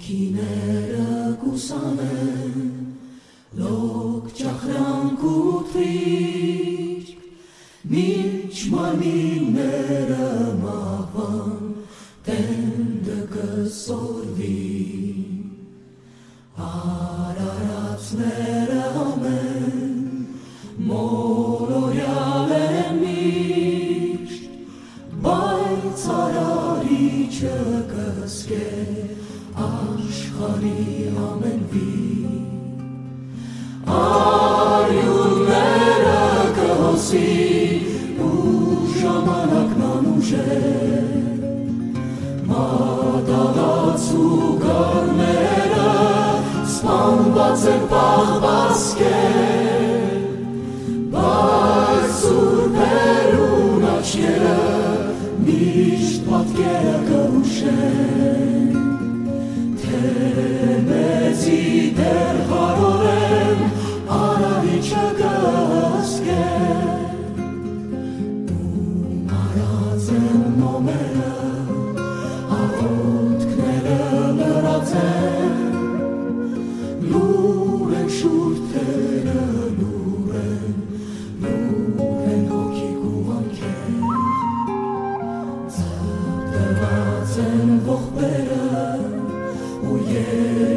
Հոգիները կուսանեն, լոկ ճախրանք ու թրիք, մինչ մարմինները մահվան, տենդը կսորվի, արարածները ամեն, մոլորյալ են միշտ, բայց արարիչը կսկե, աշխարի ամենվի, արյունները կհոսի, ու ժամանակն անուժեր, մատաղած ու գարները սպանված են պահվածքեր, բայց սուրբերուն աչքերը միշտ պատկերը կհուշեն, մեծի դեր հարորեն արարիչը կհսկեն, ու մարած են նոմերը, աղոթքները լրած են, լուր են շուրթերը, լուր են հոգիք ու վանքեր, ձգտված են ողբերը, yeah.